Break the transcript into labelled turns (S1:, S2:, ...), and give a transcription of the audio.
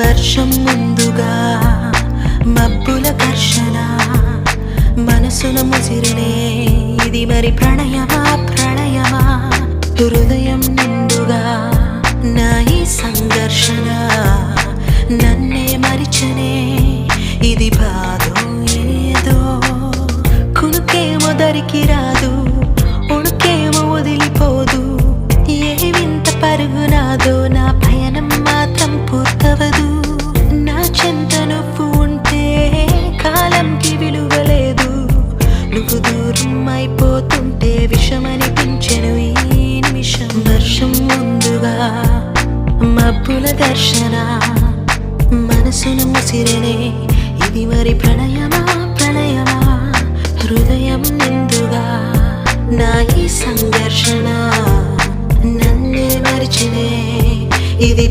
S1: వర్షం ముందుగా మబ్బుల ఘర్షణ మనసున ముసిరినే ఇది మరి ప్రణయమా ప్రణయమా హృదయం నిండుగా నా ఈ సంఘర్షణ నన్నే మరిచనే ఇది బాధో ఏదో కునుకేమో దరికి రాదు ఉణుకేమో వదిలిపోదు ఏ వింత పరుగు నాదో నా పయనం మాత్రం పూర్తవదు నా చెంత నువ్వు ఉంటే కాలంకి విలువలేదు నువ్వు దూరం అయిపోతుంటే విషమనిపించెను ఈ నిమిషం వర్షం ముందుగా మబ్బుల ఘర్షణ మనసును ముసిరనే ఇది మరి ప్రణయమా ప్రణయమా హృదయం నిండుగా నా ఈ సంఘర్షణ నన్నే మరిచినే ఇది